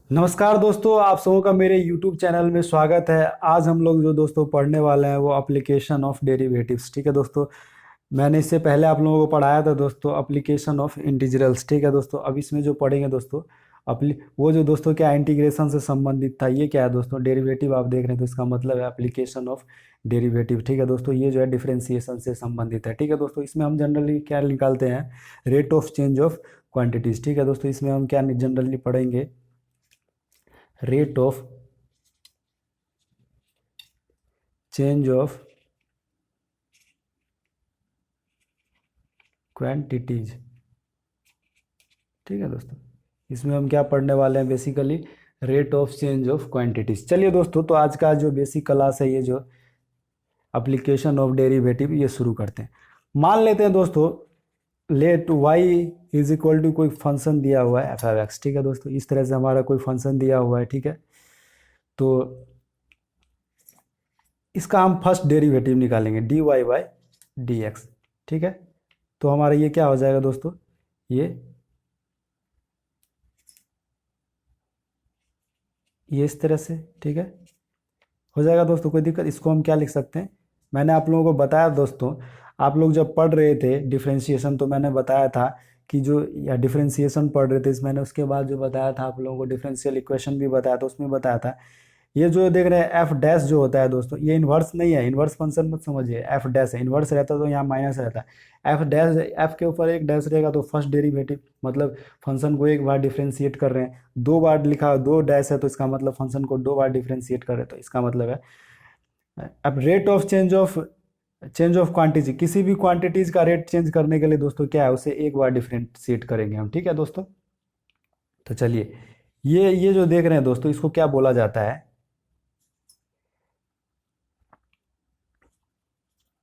नमस्कार दोस्तों, आप सबों का मेरे YouTube चैनल में स्वागत है। आज हम लोग जो दोस्तों पढ़ने वाले हैं वो एप्लीकेशन ऑफ डेरिवेटिव्स। ठीक है दोस्तों, मैंने इससे पहले आप लोगों को पढ़ाया था दोस्तों एप्लीकेशन ऑफ इंटीग्रल्स। ठीक है दोस्तों, अब इसमें जो पढ़ेंगे दोस्तों वो जो दोस्तों क्या इंटीग्रेशन से संबंधित था, ये क्या है दोस्तों डेरिवेटिव आप देख रहे हैं तो इसका मतलब है एप्लीकेशन ऑफ डेरिवेटिव। ठीक है दोस्तों, ये जो है डिफरेंशिएशन से संबंधित है। ठीक है दोस्तों, इसमें हम जनरली क्या निकालते हैं, rate of change of quantities. ठीक है दोस्तों, इसमें हम क्या जनरली पढ़ेंगे, rate of change of quantities. ठीक है दोस्तों, इसमें हम क्या पढ़ने वाले हैं, basically rate of change of quantities. चलिए दोस्तों, तो आज का जो बेसिक क्लास है, ये जो एप्लीकेशन ऑफ डेरिवेटिव, ये शुरू करते हैं। मान लेते हैं दोस्तों, let Y is equal to कोई फंक्शन दिया हुआ है एफ ऑफ एक्स। ठीक है दोस्तों, इस तरह से हमारा कोई फंक्शन दिया हुआ है। ठीक है, तो इसका हम फर्स्ट डेरिवेटिव निकालेंगे D Y by D X. ठीक है, तो हमारा ये क्या हो जाएगा दोस्तों, ये इस तरह से। ठीक है, हो जाएगा दोस्तों, कोई दिक्कत। इसको हम क्या लिख सकते हैं, मैंने आप लोगों को बताया दोस्तों, आप लोग जब पढ़ रहे थे डिफरेंशिएशन तो मैंने बताया था कि जो या डिफरेंशिएशन पढ़ रहे थे, इस मैंने उसके बाद जो बताया था आप लोगों को डिफरेंशियल इक्वेशन भी बताया था, उसमें बताया था ये जो देख रहे हैं एफ डैश जो होता है दोस्तों, ये इन्वर्स नहीं है, इन्वर्स फंक्शन मत समझिए, एफ डैश है। इन्वर्स रहता तो यहाँ माइनस रहता है। एफ डैश, एफ के ऊपर एक डैश रहेगा तो फर्स्ट डेरिवेटिव, मतलब फंक्शन को एक बार डिफरेंशिएट कर रहे हैं। दो बार लिखा, दो डैश है तो इसका मतलब फंक्शन को दो बार डिफरेंशिएट कर रहे हैं, तो इसका मतलब है। अब rate of change of quantity, किसी भी क्वांटिटीज का रेट चेंज करने के लिए दोस्तों क्या है, उसे एक बार डिफरेंशिएट करेंगे हम। ठीक है दोस्तों, तो चलिए, ये जो देख रहे हैं दोस्तों, इसको क्या बोला जाता है,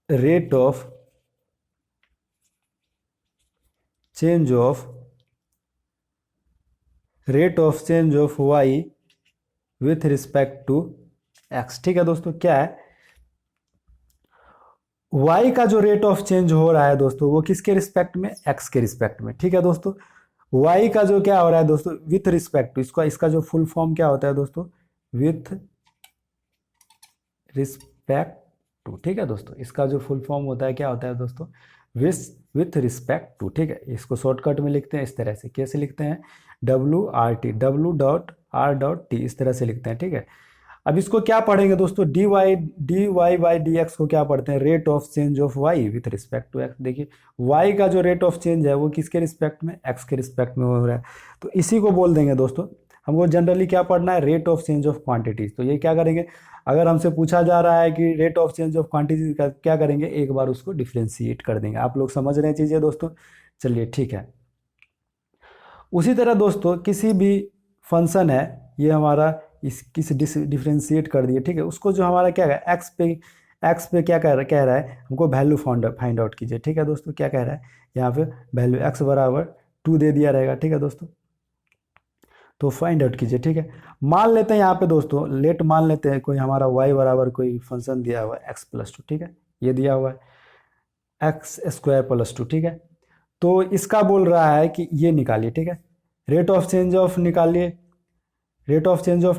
rate of change of Y with respect to X. ठीक है दोस्तों, क्या है, वाई का जो रेट ऑफ चेंज हो रहा है दोस्तों, वो किसके रिस्पेक्ट में, एक्स के रिस्पेक्ट में। ठीक है दोस्तों, वाई का जो क्या हो रहा है दोस्तों, विथ रिस्पेक्ट टू, इसका जो फुल फॉर्म क्या होता है दोस्तों, विथ रिस्पेक्ट टू। ठीक है दोस्तों, इसका जो फुल फॉर्म होता है क्या होता है दोस्तों, विथ रिस्पेक्ट टू। ठीक है, इसको शॉर्टकट में लिखते हैं इस तरह से, कैसे लिखते हैं, WRT, W.R.T, इस तरह से लिखते हैं। ठीक है, अब इसको क्या पढ़ेंगे दोस्तों, dy बाई डी एक्स को क्या पढ़ते हैं, rate of change of Y with respect to X. देखिए, वाई का जो रेट ऑफ चेंज है वो किसके रिस्पेक्ट में, एक्स के रिस्पेक्ट में हो रहा है, तो इसी को बोल देंगे दोस्तों। हमको जनरली क्या पढ़ना है, rate of change of quantities. तो ये क्या करेंगे, अगर हमसे पूछा जा रहा है कि rate of change of quantities का क्या करेंगे, एक बार उसको डिफ्रेंशिएट कर देंगे। आप लोग समझ रहे हैं चीज़ें दोस्तों, चलिए ठीक है। उसी तरह दोस्तों, किसी भी फंक्शन है, ये हमारा किस डिफ्रेंशिएट कर दिए। ठीक है, उसको जो हमारा क्या है, एक्स पे क्या कह रहा है, हमको वैल्यू फाइंड आउट कीजिए। ठीक है दोस्तों, क्या कह रहा है यहाँ पे, वैल्यू एक्स बराबर 2 दे दिया रहेगा। ठीक है दोस्तों, तो फाइंड आउट कीजिए। ठीक है, मान लेते हैं यहाँ पे दोस्तों, मान लेते हैं कोई हमारा वाई बराबर कोई फंक्शन दिया हुआ है x+2। ठीक है, ये दिया हुआ है x² + 2। ठीक है, तो इसका बोल रहा है कि ये निकालिए। ठीक है, रेट ऑफ चेंज ऑफ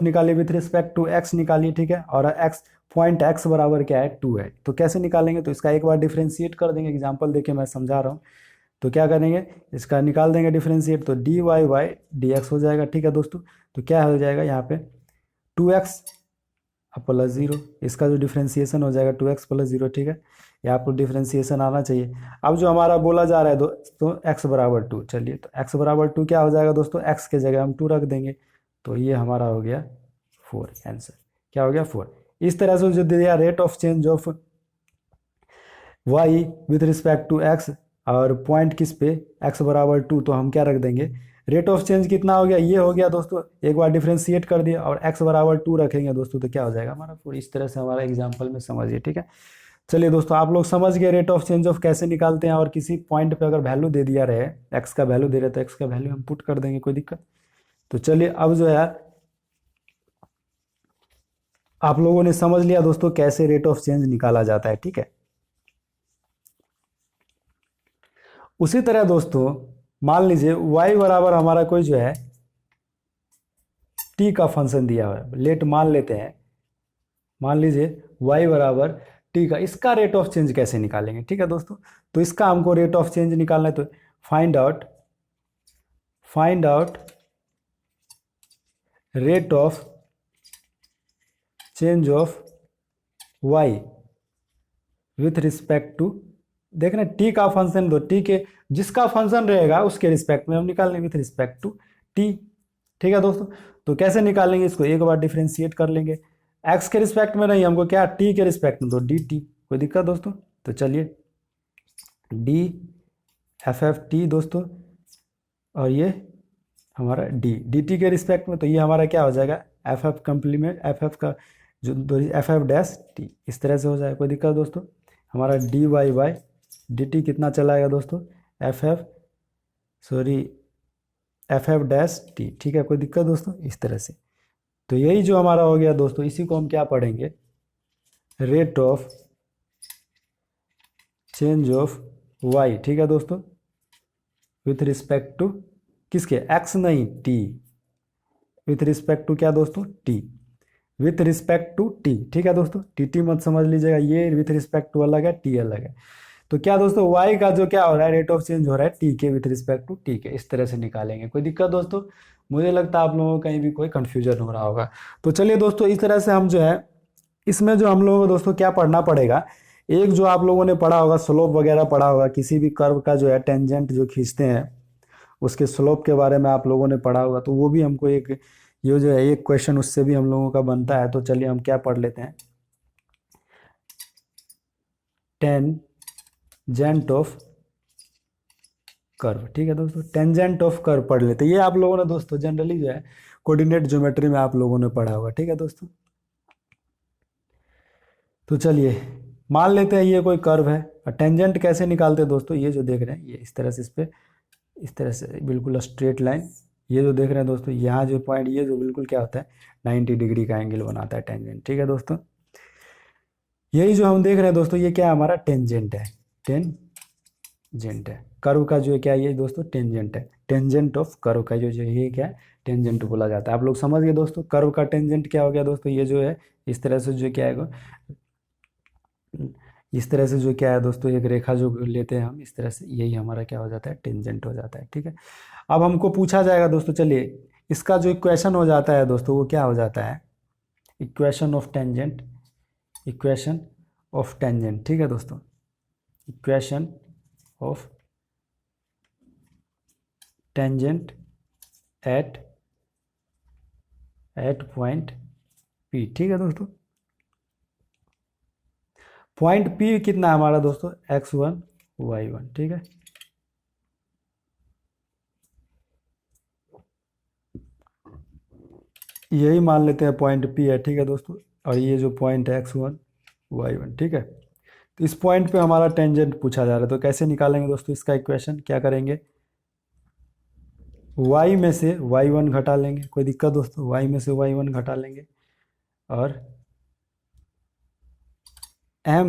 निकालिए, विथ रिस्पेक्ट टू एक्स निकालिए। ठीक है, और पॉइंट एक्स बराबर क्या है, 2 है। तो कैसे निकालेंगे, तो इसका एक बार डिफ्रेंशिएट कर देंगे। एग्जांपल देखिए मैं समझा रहा हूँ, तो क्या करेंगे, इसका निकाल देंगे डिफ्रेंशिएट, तो dy बाई डी एक्स हो जाएगा। ठीक है दोस्तों, तो क्या हो जाएगा यहाँ पे 2x + 0, इसका जो डिफ्रेंशिएशन हो जाएगा 2x + 0। ठीक है, ये आपको डिफ्रेंशिएशन आना चाहिए। अब जो हमारा बोला जा रहा है दोस्तों x बराबर 2, चलिए तो x बराबर 2 क्या हो जाएगा दोस्तों, x के जगह हम 2 रख देंगे, तो ये हमारा हो गया 4। आंसर क्या हो गया, 4। इस तरह से जो दिया rate of change of y with respect to x, और पॉइंट किस पे, x बराबर 2, तो हम क्या रख देंगे, रेट ऑफ चेंज कितना हो गया, ये हो गया दोस्तों, एक बार डिफ्रेंशिएट कर दिया, और x बराबर 2 रखेंगे दोस्तों, तो क्या हो जाएगा हमारा 4। इस तरह से हमारा एग्जाम्पल में समझिए। ठीक है, चलिए दोस्तों, आप लोग समझ गए रेट ऑफ चेंज ऑफ कैसे निकालते हैं, और किसी पॉइंट पे अगर वैल्यू दे दिया रहे, एक्स का वैल्यू दे रहे तो एक्स का वैल्यू हम पुट कर देंगे, कोई दिक्कत। तो चलिए, अब जो है आप लोगों ने समझ लिया दोस्तों कैसे रेट ऑफ चेंज निकाला जाता है। ठीक है, उसी तरह दोस्तों मान लीजिए y बराबर हमारा कोई जो है टी का फंक्शन दिया हुआ है, लेट मान लेते हैं, मान लीजिए y बराबर टी का, इसका रेट ऑफ चेंज कैसे निकालेंगे, ठीक है दोस्तों। तो इसका हमको रेट ऑफ चेंज निकालना है, तो find out rate of change of y with respect to, देखना टी का फंक्शन दो, टी के जिसका फंक्शन रहेगा उसके रिस्पेक्ट में हम निकालेंगे विथ रिस्पेक्ट टू टी, ठीक है दोस्तों। तो कैसे निकालेंगे इसको, एक बार डिफ्रेंशिएट कर लेंगे, एक्स के रिस्पेक्ट में नहीं, हमको क्या टी के रिस्पेक्ट में, तो डी टी, कोई दिक्कत दोस्तों। तो चलिए डी एफ एफ टी दोस्तों, और ये हमारा डी टी के रिस्पेक्ट में, तो ये हमारा क्या हो जाएगा F F complement, F F का जो एफ एफ डैश टी, इस तरह से हो जाएगा, कोई दिक्कत दोस्तों। हमारा D Y by D T कितना चला आएगा दोस्तों, एफ एफ डैश टी, ठीक है, कोई दिक्कत दोस्तों, इस तरह से। तो यही जो हमारा हो गया दोस्तों, इसी को हम क्या पढ़ेंगे, rate of change of Y, ठीक है दोस्तों, विथ रिस्पेक्ट टू किसके, एक्स नहीं टी, विथ रिस्पेक्ट टू क्या दोस्तों, T, with respect to T, ठीक है दोस्तों। टी टी मत समझ लीजिएगा, ये विथ रिस्पेक्ट टू अलग है, टी अलग है। तो क्या दोस्तों y का जो क्या हो रहा है, रेट ऑफ चेंज हो रहा है टी के विथ रिस्पेक्ट टू टी के, इस तरह से निकालेंगे, कोई दिक्कत दोस्तों। मुझे लगता है आप लोगों को कहीं भी कोई कंफ्यूजन हो रहा होगा। तो चलिए दोस्तों, इस तरह से हम जो है, इसमें जो हम लोगों को दोस्तों क्या पढ़ना पड़ेगा, एक जो आप लोगों ने पढ़ा होगा स्लोप वगैरह पढ़ा होगा, किसी भी कर्व का जो है टेंजेंट जो खींचते हैं उसके स्लोप के बारे में आप लोगों ने पढ़ा होगा, तो वो भी हमको एक ये जो है एक क्वेश्चन उससे भी हम लोगों का बनता है। तो चलिए हम क्या पढ़ लेते हैं, टेंजेंट ऑफ कर्व, ठीक है दोस्तों, टेंजेंट ऑफ कर्व पढ़ लेते हैं। ये आप लोगों ने दोस्तों जनरली जो है कोऑर्डिनेट ज्योमेट्री में आप लोगों ने पढ़ा होगा, ठीक है दोस्तों। तो चलिए मान लेते हैं ये कोई कर्व है, और टेंजेंट कैसे निकालते हैं दोस्तों, ये जो देख रहे हैं ये इस तरह से, इस पर इस तरह से बिल्कुल स्ट्रेट लाइन, ये जो देख रहे हैं दोस्तों, यहाँ जो पॉइंट ये जो बिल्कुल क्या होता है 90 डिग्री का एंगल बनाता है टेंजेंट, ठीक है दोस्तों। यही जो हम देख रहे हैं दोस्तों, ये क्या हमारा टेंजेंट है, टेंजेंट है कर्व का, जो है क्या ये दोस्तों टेंजेंट है, टेंजेंट ऑफ कर्व का जो ये क्या है टेंजेंट बोला जाता है। आप लोग समझ गए दोस्तों, कर्व का टेंजेंट क्या हो गया दोस्तों, ये जो है इस तरह से जो क्या है, इस तरह से जो क्या है दोस्तों, एक रेखा जो लेते हैं हम इस तरह से, यही हमारा क्या हो जाता है टेंजेंट हो जाता है, ठीक है। अब हमको पूछा जाएगा दोस्तों, चलिए इसका जो इक्वेशन हो जाता है दोस्तों, वो क्या हो जाता है, equation of tangent, equation of tangent, ठीक है दोस्तों, equation of tangent at point P, ठीक है दोस्तों। पॉइंट पी कितना है हमारा दोस्तों, x1 y1, ठीक है। यही मान लेते हैं पॉइंट पी है, ठीक है दोस्तों, और ये जो पॉइंट है x1 y1, ठीक है। तो इस पॉइंट पे हमारा टेंजेंट पूछा जा रहा है, तो कैसे निकालेंगे दोस्तों इसका इक्वेशन, क्या करेंगे, y में से y1 घटा लेंगे, कोई दिक्कत दोस्तों, y में से y1 घटा लेंगे, और m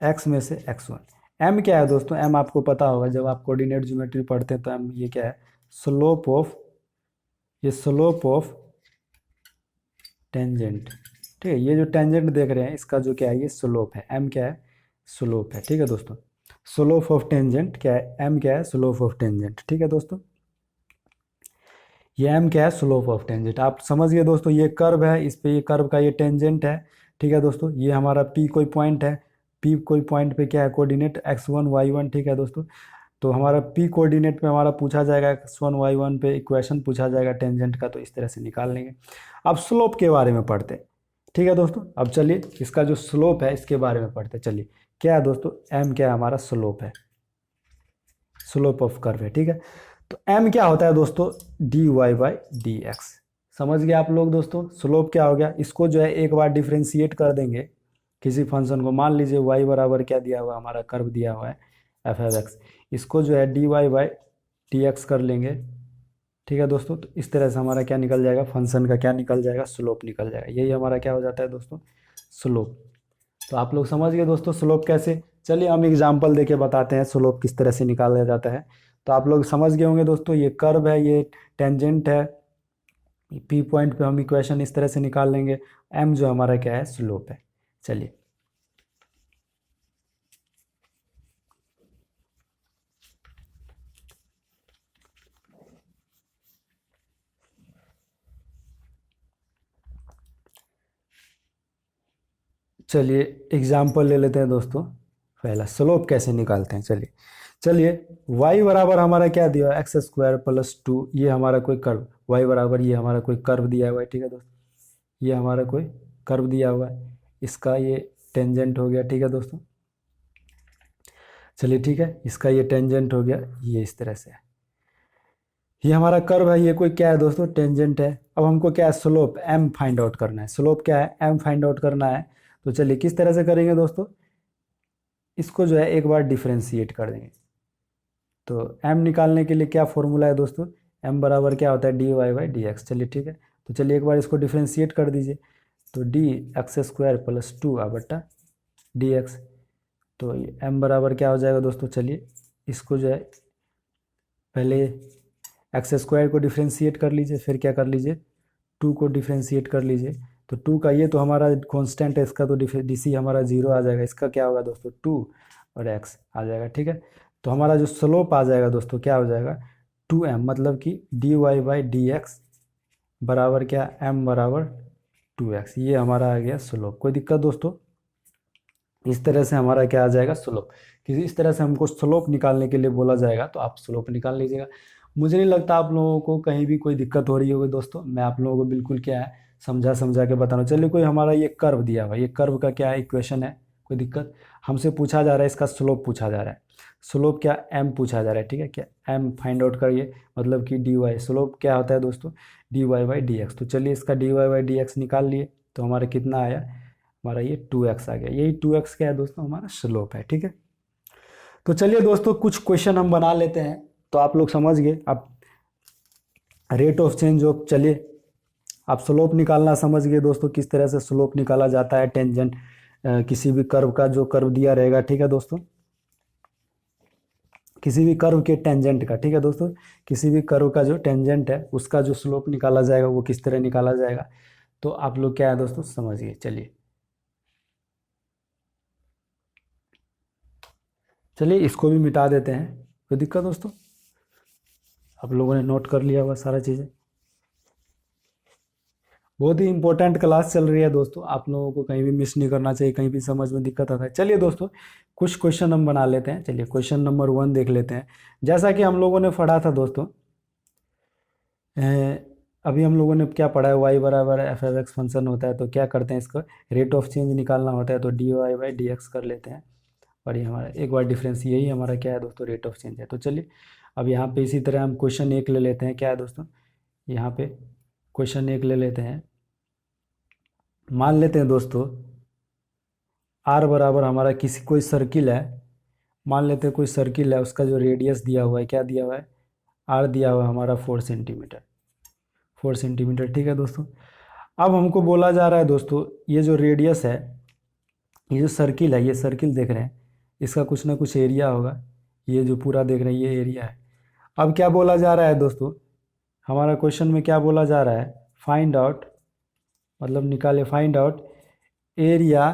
x में से x1, m क्या है दोस्तों, m आपको पता होगा, जब आप कोऑर्डिनेट ज्योमेट्री पढ़ते हैं तो m ये क्या है, स्लोप ऑफ, ये स्लोप ऑफ टेंजेंट, ठीक है। ये जो टेंजेंट देख रहे हैं इसका जो क्या है, ये स्लोप है, m क्या है, स्लोप है, ठीक है दोस्तों। स्लोप ऑफ टेंजेंट क्या है, m क्या है, स्लोप ऑफ टेंजेंट, ठीक है दोस्तों। ये m क्या है, स्लोप ऑफ टेंजेंट, आप समझ गए दोस्तों। ये कर्व है, इस पे ये कर्व का ये टेंजेंट है, ठीक है दोस्तों। ये हमारा p कोई पॉइंट है, p कोई पॉइंट पे क्या है कोऑर्डिनेट x1 y1, ठीक है दोस्तों। तो हमारा p कोऑर्डिनेट पे हमारा पूछा जाएगा x1 y1 पे इक्वेशन पूछा जाएगा टेंजेंट का, तो इस तरह से निकाल लेंगे। अब स्लोप के बारे में पढ़ते हैं, ठीक है दोस्तों। अब चलिए इसका जो स्लोप है इसके बारे में पढ़ते हैं। चलिए क्या है दोस्तों, m क्या है हमारा स्लोप है, स्लोप ऑफ कर्व है, ठीक है। तो m क्या होता है दोस्तों, dy बाई डी एक्स, समझ गए आप लोग दोस्तों। स्लोप क्या हो गया, इसको जो है एक बार डिफ्रेंशिएट कर देंगे किसी फंक्शन को, मान लीजिए y बराबर क्या दिया हुआ है, हमारा कर्व दिया हुआ है एफ एफ एक्स, इसको जो है dy बाई डी एक्स कर लेंगे, ठीक है दोस्तों। तो इस तरह से हमारा क्या निकल जाएगा, फंक्शन का क्या निकल जाएगा, स्लोप निकल जाएगा। यही हमारा क्या हो जाता है दोस्तों, स्लोप। तो आप लोग समझ गए दोस्तों स्लोप कैसे। चलिए हम एग्जाम्पल देके बताते हैं स्लोप किस तरह से निकाला जाता है। तो आप लोग समझ गए होंगे दोस्तों, ये कर्व है, ये टेंजेंट है, पी पॉइंट पे हम इक्वेशन इस तरह से निकाल लेंगे, एम जो हमारा क्या है, स्लोप है। चलिए चलिए एग्जाम्पल ले लेते हैं दोस्तों। पहला स्लोप कैसे निकालते हैं, चलिए चलिए y बराबर हमारा क्या दिया है, एक्स स्क्वायर प्लस टू, ये हमारा कोई कर्व, y बराबर ये हमारा कोई कर्व दिया हुआ है, ठीक है दोस्तों, ये हमारा कोई कर्व दिया हुआ है, इसका ये टेंजेंट हो गया, ठीक है दोस्तों। चलिए ठीक है, इसका ये टेंजेंट हो गया, ये इस तरह से है, ये हमारा कर्व है, ये कोई क्या है दोस्तों, टेंजेंट है। अब हमको क्या है, स्लोप m फाइंड आउट करना है, स्लोप क्या है, m फाइंड आउट करना है। तो चलिए किस तरह से करेंगे दोस्तों, इसको जो है एक बार डिफ्रेंशिएट कर देंगे। तो m निकालने के लिए क्या फॉर्मूला है दोस्तों, m बराबर क्या होता है, D Y by D X. चलिए ठीक है, तो चलिए एक बार इसको डिफ्रेंशिएट कर दीजिए। तो D x square plus two बटा डी एक्स, तो m बराबर क्या हो जाएगा दोस्तों, चलिए इसको जो है पहले एक्स स्क्वायर को डिफ्रेंशिएट कर लीजिए, फिर क्या कर लीजिए, टू को डिफ्रेंशिएट कर लीजिए। तो टू का ये तो हमारा कांस्टेंट है, इसका तो डी सी हमारा जीरो आ जाएगा, इसका क्या होगा दोस्तों, टू और एक्स आ जाएगा, ठीक है। तो हमारा जो स्लोप आ जाएगा दोस्तों क्या हो जाएगा, टू एम, मतलब कि D Y by D X बराबर क्या, एम बराबर टू एक्स, ये हमारा आ गया स्लोप। कोई दिक्कत दोस्तों, इस तरह से हमारा क्या आ जाएगा, स्लोप। किसी इस तरह से हमको स्लोप निकालने के लिए बोला जाएगा तो आप स्लोप निकाल लीजिएगा। मुझे नहीं लगता आप लोगों को कहीं भी कोई दिक्कत हो रही होगी दोस्तों, मैं आप लोगों को बिल्कुल क्या है समझा समझा के बता रहा हूँ। चलिए कोई हमारा ये कर्व दिया हुआ है, ये कर्व का क्या है, इक्वेशन है, कोई दिक्कत, हमसे पूछा जा रहा है इसका स्लोप पूछा जा रहा है, स्लोप क्या, एम पूछा जा रहा है, ठीक है, क्या एम फाइंड आउट करिए, मतलब कि डी वाई, स्लोप क्या होता है दोस्तों, D Y by D X. तो चलिए इसका D Y by D X निकाल लिए, तो हमारा कितना आया, हमारा ये टू एक्स आ गया, यही टू एक्स क्या है दोस्तों, हमारा स्लोप है, ठीक है। तो चलिए दोस्तों कुछ क्वेश्चन हम बना लेते हैं, तो आप लोग समझ गए। आप रेट ऑफ चेंज ऑफ, चलिए आप स्लोप निकालना समझ गए दोस्तों, किस तरह से स्लोप निकाला जाता है, टेंजेंट किसी भी कर्व का जो कर्व दिया रहेगा, ठीक है दोस्तों, किसी भी कर्व के टेंजेंट का, ठीक है दोस्तों, किसी भी कर्व का जो टेंजेंट है उसका जो स्लोप निकाला जाएगा वो किस तरह निकाला जाएगा। तो आप लोग क्या है दोस्तों समझिए। चलिए चलिए इसको भी मिटा देते हैं, कोई दिक्कत दोस्तों, आप लोगों ने नोट कर लिया होगा सारा चीज़ें। बहुत ही इंपॉर्टेंट क्लास चल रही है दोस्तों, आप लोगों को कहीं भी मिस नहीं करना चाहिए, कहीं भी समझ में दिक्कत आता है। चलिए दोस्तों कुछ क्वेश्चन हम बना लेते हैं, चलिए क्वेश्चन नंबर वन देख लेते हैं। जैसा कि हम लोगों ने पढ़ा था दोस्तों, अभी हम लोगों ने क्या पढ़ा है, वाई बराबर एफ एफ एक्स फंक्शन होता है, तो क्या करते हैं, इसका रेट ऑफ चेंज निकालना होता है, तो D Y by D X कर लेते हैं, और ये हमारा एक बार डिफरेंस, यही हमारा क्या है दोस्तों, रेट ऑफ चेंज है। तो चलिए अब यहाँ पे इसी तरह हम क्वेश्चन एक ले लेते हैं, क्या है दोस्तों, यहाँ पे क्वेश्चन एक ले लेते हैं। मान लेते हैं दोस्तों आर बराबर हमारा किसी कोई सर्किल है, मान लेते हैं कोई सर्किल है, उसका जो रेडियस दिया हुआ है, क्या दिया हुआ है, आर दिया हुआ है हमारा 4 सेंटीमीटर, 4 सेंटीमीटर, ठीक है दोस्तों। अब हमको बोला जा रहा है दोस्तों, ये जो रेडियस है, ये जो सर्किल है, ये सर्किल देख रहे हैं, इसका कुछ ना कुछ एरिया होगा, ये जो पूरा देख रहे हैं ये एरिया है। अब क्या बोला जा रहा है दोस्तों, हमारा क्वेश्चन में क्या बोला जा रहा है, फाइंड आउट, मतलब निकाले, फाइंड आउट एरिया,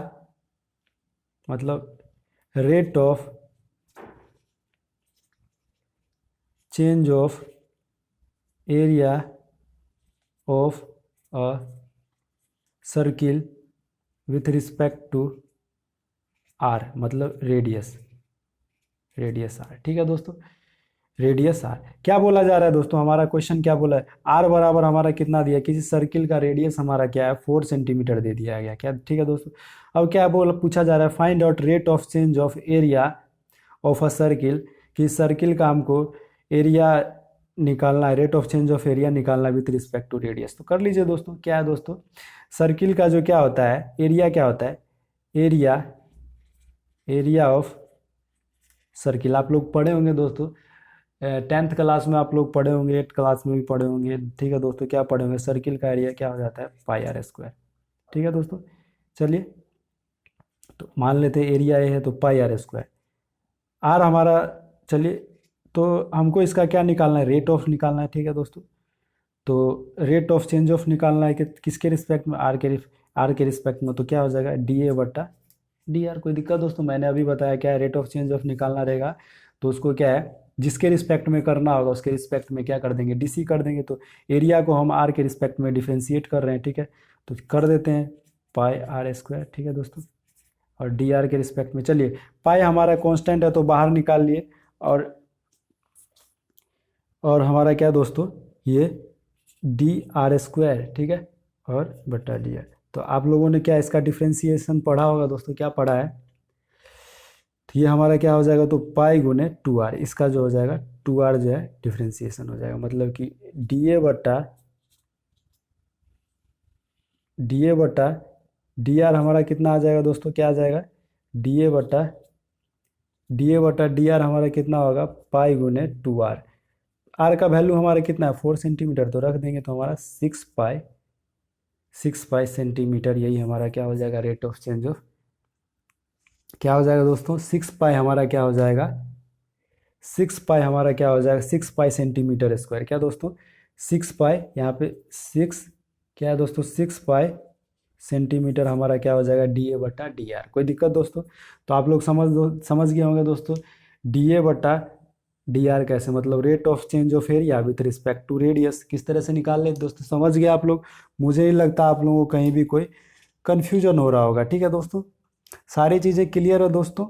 मतलब rate of change of area of a circle with respect to R, मतलब रेडियस, रेडियस आर, ठीक है दोस्तों, रेडियस आर। क्या बोला जा रहा है दोस्तों, हमारा क्वेश्चन क्या बोला है, आर बराबर हमारा कितना दिया, किसी सर्किल का रेडियस हमारा क्या है, 4 सेंटीमीटर दे दिया गया, क्या, ठीक है दोस्तों। अब क्या बोला, पूछा जा रहा है find out rate of change of area of a circle, कि सर्किल का हमको एरिया निकालना है, rate of change of area निकालना विथ रिस्पेक्ट टू रेडियस। तो कर लीजिए दोस्तों, क्या है दोस्तों, सर्किल का जो क्या होता है, एरिया क्या होता है, एरिया, एरिया ऑफ सर्किल, आप लोग पढ़े होंगे दोस्तों, 10th क्लास में आप लोग पढ़े होंगे, 8th क्लास में भी पढ़े होंगे, ठीक है दोस्तों, क्या पढ़े होंगे, सर्किल का एरिया क्या हो जाता है, पाई आर स्क्वायर, ठीक है दोस्तों। चलिए तो मान लेते हैं एरिया ए है तो पाई आर स्क्वायर, आर हमारा, चलिए तो हमको इसका क्या निकालना है, रेट ऑफ निकालना है, ठीक है दोस्तों। तो रेट ऑफ चेंज ऑफ निकालना है कि किसके रिस्पेक्ट में, आर के रिस्पेक्ट में, तो क्या हो जाएगा डी ए बट्टा डी आर। कोई दिक्कत दोस्तों, मैंने अभी बताया क्या है, रेट ऑफ चेंज ऑफ निकालना रहेगा तो उसको क्या है जिसके रिस्पेक्ट में करना होगा उसके रिस्पेक्ट में क्या कर देंगे, डीसी कर देंगे। तो एरिया को हम आर के रिस्पेक्ट में डिफ्रेंशिएट कर रहे हैं, ठीक है, तो कर देते हैं पाई आर स्क्वायर, ठीक है दोस्तों। और डी आर के रिस्पेक्ट में, चलिए पाई हमारा कांस्टेंट है तो बाहर निकाल लिए, और हमारा क्या दोस्तों ये डी आर स्क्वायर, ठीक है, और बट्टा डी आर। तो आप लोगों ने क्या इसका डिफ्रेंसिएशन पढ़ा होगा दोस्तों, क्या पढ़ा है, तो ये हमारा क्या हो जाएगा, तो पाई गुने टू आर, इसका जो हो जाएगा टू आर जो है डिफ्रेंसिएशन हो जाएगा, मतलब कि डी ए बट्टा डी आर हमारा कितना आ जाएगा दोस्तों, क्या आ जाएगा डी ए बट्टा डी आर हमारा कितना होगा, पाई गुने टू आर। आर का वैल्यू हमारा कितना है 4 सेंटीमीटर, तो रख देंगे तो हमारा 6 पाई सेंटीमीटर, यही हमारा क्या हो जाएगा रेट ऑफ चेंज ऑफ, क्या हो जाएगा दोस्तों 6 पाई हमारा क्या हो जाएगा 6 पाई सेंटीमीटर स्क्वायर, क्या दोस्तों 6 पाई, यहाँ पे 6 क्या है दोस्तों 6 पाई सेंटीमीटर हमारा क्या हो जाएगा डी ए बट्टा डी आर। कोई दिक्कत दोस्तों, तो आप लोग समझ गए होंगे दोस्तों डी ए बट्टा डी आर कैसे, मतलब rate of change of area with respect to radius किस तरह से निकाल ले दोस्तों, समझ गए आप लोग। मुझे नहीं लगता आप लोगों को कहीं भी कोई कन्फ्यूजन हो रहा होगा, ठीक है दोस्तों, सारी चीज़ें क्लियर है दोस्तों।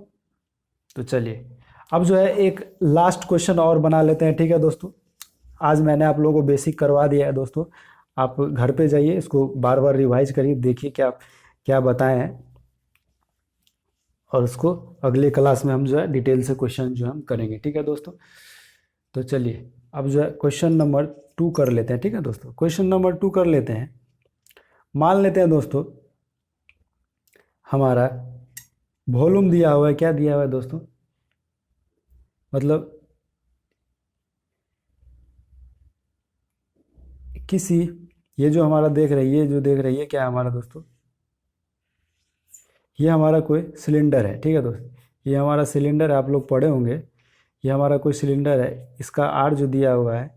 तो चलिए अब जो है एक लास्ट क्वेश्चन और बना लेते हैं, ठीक है दोस्तों। आज मैंने आप लोगों को बेसिक करवा दिया है दोस्तों, आप घर पे जाइए इसको बार बार रिवाइज करिए, देखिए क्या क्या बताए हैं, और उसको अगले क्लास में हम जो है डिटेल से क्वेश्चन जो हम करेंगे, ठीक है दोस्तों। तो चलिए अब जो है क्वेश्चन नंबर 2 कर लेते हैं, ठीक है दोस्तों। क्वेश्चन नंबर 2 कर लेते हैं। मान लेते हैं दोस्तों हमारा वॉल्यूम दिया हुआ है, क्या दिया हुआ है दोस्तों, मतलब किसी ये जो हमारा देख रही है, जो देख रही है क्या है हमारा दोस्तों, ये हमारा कोई सिलेंडर है, ठीक है दोस्तों, ये हमारा सिलेंडर है, आप लोग पढ़े होंगे, ये हमारा कोई सिलेंडर है, इसका आर जो दिया हुआ है,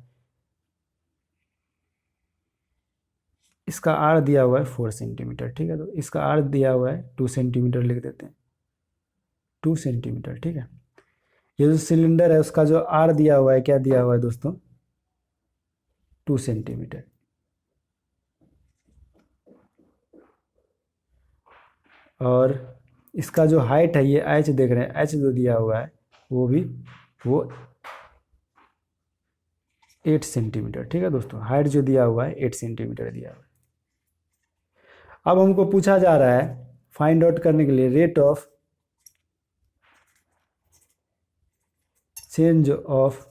इसका आर दिया हुआ है 4 सेंटीमीटर, ठीक है, तो इसका आर दिया हुआ है 2 सेंटीमीटर, लिख देते हैं 2 सेंटीमीटर, ठीक है। ये जो सिलेंडर है उसका जो आर दिया हुआ है, क्या दिया हुआ है दोस्तों 2 सेंटीमीटर। और इसका जो हाइट है ये एच देख रहे हैं, एच जो दिया हुआ है वो 8 सेंटीमीटर, ठीक है दोस्तों, हाइट जो दिया हुआ है 8 सेंटीमीटर दिया हुआ है। अब हमको पूछा जा रहा है फाइंड आउट करने के लिए रेट ऑफ चेंज ऑफ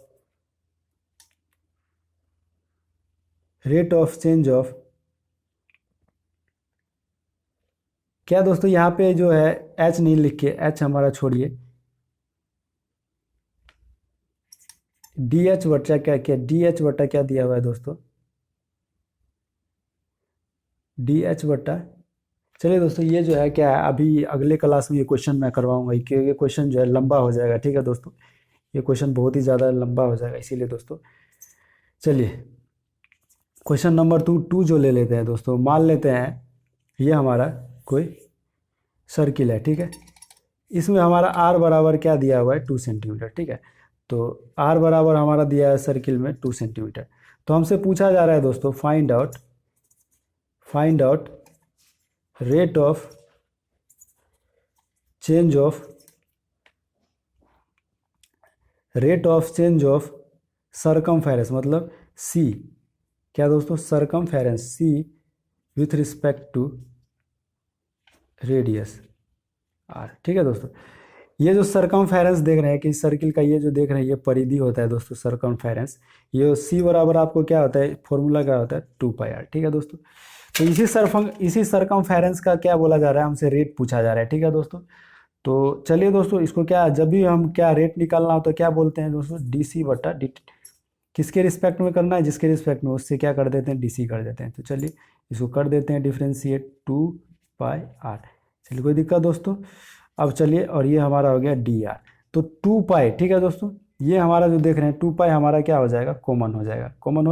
क्या दोस्तों, यहाँ पे जो है एच नहीं लिख के, एच हमारा छोड़िए, डी एच बट्टा डी एच बट्टा क्या दिया हुआ है दोस्तों, डी एच बट्टा। चलिए दोस्तों ये जो है क्या है, अभी अगले क्लास में ये क्वेश्चन मैं करवाऊंगा, क्योंकि ये क्वेश्चन जो है लंबा हो जाएगा, ठीक है दोस्तों, ये क्वेश्चन बहुत ही ज़्यादा लंबा हो जाएगा, इसीलिए दोस्तों चलिए क्वेश्चन नंबर 2 जो ले लेते हैं दोस्तों। मान लेते हैं ये हमारा कोई सर्किल है, ठीक है, इसमें हमारा आर बराबर क्या दिया हुआ है 2 सेंटीमीटर, ठीक है, तो आर बराबर हमारा दिया है सर्किल में 2 सेंटीमीटर। तो हमसे पूछा जा रहा है दोस्तों find out rate of change of circumference, मतलब सी, क्या दोस्तों circumference C with respect to radius R, ठीक है दोस्तों। ये जो सरकमफेरेंस देख रहे हैं कि सर्किल का ये जो देख रहे हैं ये परिधि होता है दोस्तों सरकमफेरेंस, ये सी बराबर आपको क्या होता है, फॉर्मूला क्या होता है 2 पाई आर, ठीक है दोस्तों। तो इसी सरकमफेरेंस का क्या बोला जा रहा है, हमसे रेट पूछा जा रहा है, ठीक है दोस्तों। तो चलिए दोस्तों इसको क्या, जब भी हम क्या रेट निकालना हो तो क्या बोलते हैं दोस्तों डी सी बट्टा डी, किसके रिस्पेक्ट में करना है, जिसके रिस्पेक्ट में, उससे क्या कर देते हैं डी सी कर देते हैं। तो चलिए इसको कर देते हैं डिफ्रेंशिएट 2 पाई आर। चलिए कोई दिक्कत दोस्तों, अब चलिए, और ये हमारा हो गया डी आर, तो 2 पाई, ठीक है दोस्तों, ये हमारा जो देख रहे हैं 2 पाई हमारा क्या हो जाएगा कॉमन हो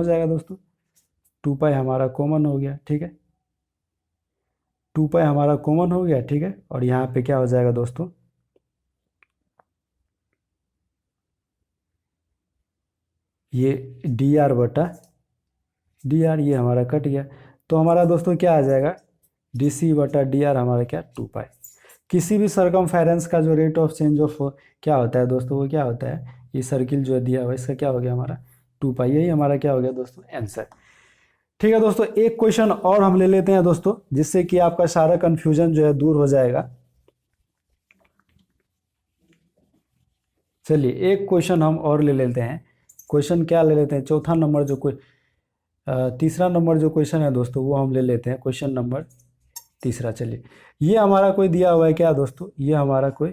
जाएगा दोस्तों, 2 पाई हमारा कॉमन हो गया, ठीक है, 2 पाई हमारा कॉमन हो गया, ठीक है। और यहाँ पे क्या हो जाएगा दोस्तों, ये dr/dr ये हमारा कट गया। तो हमारा दोस्तों क्या आ जाएगा, dc/dr हमारा क्या 2 पाई। किसी भी सरकमफेरेंस का जो रेट ऑफ चेंज ऑफ क्या होता है दोस्तों, वो क्या होता है, ये सर्किल जो दिया हुआ है इसका क्या हो गया हमारा 2 पाई। यही हमारा क्या हो गया दोस्तों आंसर। ठीक है दोस्तों, एक क्वेश्चन और हम ले लेते हैं दोस्तों, जिससे कि आपका सारा कंफ्यूजन जो है दूर हो जाएगा। चलिए एक क्वेश्चन हम और ले लेते हैं। क्वेश्चन क्या ले लेते हैं, चौथा नंबर जो कोई तीसरा नंबर जो क्वेश्चन है दोस्तों, वो हम ले लेते हैं, क्वेश्चन नंबर तीसरा। चलिए ये हमारा कोई दिया हुआ है क्या दोस्तों, ये हमारा कोई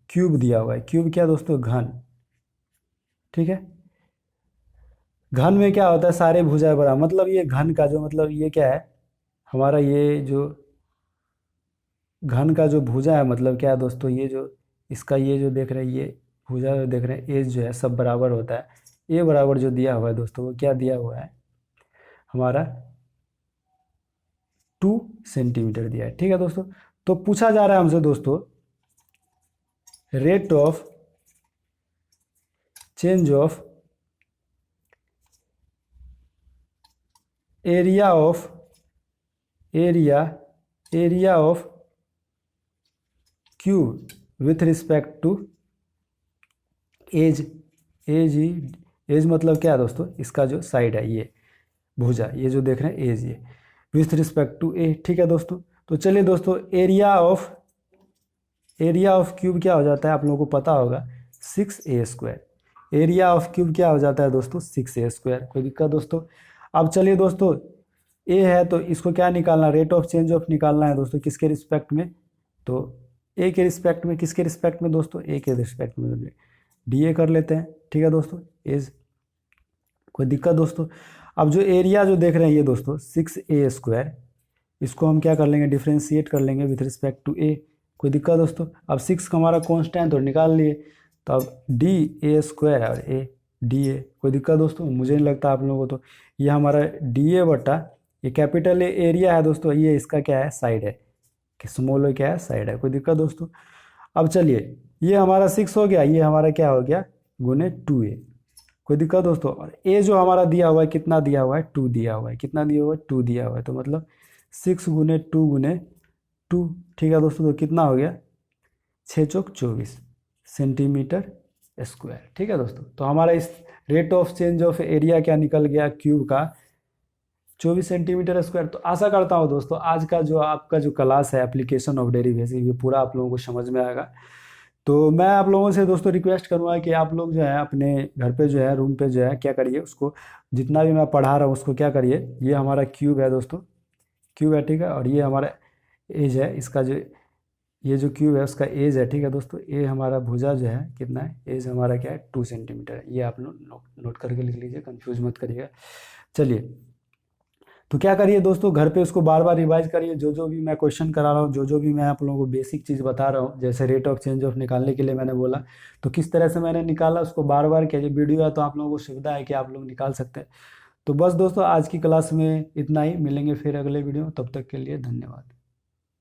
क्यूब दिया हुआ है। क्यूब क्या दोस्तों, घन, ठीक है। घन में क्या होता है, सारे भुजाएं बराबर, मतलब ये घन का जो मतलब ये क्या है हमारा, ये जो घन का जो भुजा है मतलब क्या है दोस्तों, ये जो इसका ये जो देख रहे हैं, ये भुजा जो देख रहे हैं, एज जो है सब बराबर होता है। ए बराबर जो दिया हुआ है दोस्तों, वो क्या दिया हुआ है हमारा 2 सेंटीमीटर दिया है, ठीक है दोस्तों। तो पूछा जा रहा है हमसे दोस्तों, rate of change of area of cube with respect to edge. Edge मतलब क्या है दोस्तों, इसका जो साइड है ये भुजा, ये जो देख रहे हैं एज, ये विथ रिस्पेक्ट टू ए, ठीक है दोस्तों। तो चलिए दोस्तों, एरिया ऑफ क्यूब क्या हो जाता है, आप लोगों को पता होगा 6a²। एरिया ऑफ क्यूब क्या हो जाता है दोस्तों 6a²। कोई दिक्कत दोस्तों। अब चलिए दोस्तों, ए है तो इसको क्या निकालना, रेट ऑफ चेंज ऑफ निकालना है दोस्तों, किसके रिस्पेक्ट में, तो ए के रिस्पेक्ट में। किसके रिस्पेक्ट में दोस्तों, ए के रिस्पेक्ट में, डी कर लेते हैं, ठीक है दोस्तों एज। कोई दिक्कत दोस्तों। अब जो एरिया जो देख रहे हैं ये दोस्तों 6a², इसको हम क्या कर लेंगे, डिफ्रेंशिएट कर लेंगे विथ रिस्पेक्ट टू ए। कोई दिक्कत दोस्तों। अब 6 का हमारा कॉन्स्टेंट तो निकाल लिए, तो अब DA² और ए DA। कोई दिक्कत दोस्तों, मुझे नहीं लगता आप लोगों को। तो ये हमारा DA बटा ये कैपिटल ए एरिया है दोस्तों, ये इसका क्या है साइड है, कि स्मॉल क्या है साइड है। कोई दिक्कत दोस्तों। अब चलिए ये हमारा 6 हो गया, ये हमारा क्या हो गया गुने 2a। कोई दिक्कत दोस्तों। और ए जो हमारा दिया हुआ है कितना दिया हुआ है 2 दिया हुआ है, कितना दिया हुआ है 2 दिया हुआ है। तो मतलब 6 गुने 2 गुने 2, ठीक है दोस्तों। तो कितना हो गया 6 चौक 24 सेंटीमीटर², ठीक है दोस्तों। तो हमारा इस rate of change of area क्या निकल गया क्यूब का 24 सेंटीमीटर²। तो आशा करता हूँ दोस्तों आज का जो आपका जो क्लास है एप्लीकेशन ऑफ डेरिवेटिव, ये पूरा आप लोगों को समझ में आएगा। तो मैं आप लोगों से दोस्तों रिक्वेस्ट करूँगा कि आप लोग जो है अपने घर पे जो है रूम पे जो है क्या करिए, उसको जितना भी मैं पढ़ा रहा हूँ उसको क्या करिए। ये हमारा क्यूब है दोस्तों, क्यूब है, ठीक है। और ये हमारा एज है, इसका जो ये जो क्यूब है उसका एज है, ठीक है दोस्तों। ए हमारा भुजा जो है कितना है, एज हमारा क्या है 2 सेंटीमीटर। ये आप लोग नोट करके लिख लीजिए, कंफ्यूज मत करिएगा। चलिए तो क्या करिए दोस्तों, घर पे उसको बार बार रिवाइज करिए, जो जो भी मैं क्वेश्चन करा रहा हूँ, जो जो भी मैं आप लोगों को बेसिक चीज़ बता रहा हूँ, जैसे रेट ऑफ चेंज ऑफ निकालने के लिए मैंने बोला, तो किस तरह से मैंने निकाला उसको बार बार कीजिए। वीडियो है तो आप लोगों को सुविधा है कि आप लोग निकाल सकते हैं। तो बस दोस्तों आज की क्लास में इतना ही, मिलेंगे फिर अगले वीडियो, तब तक के लिए धन्यवाद।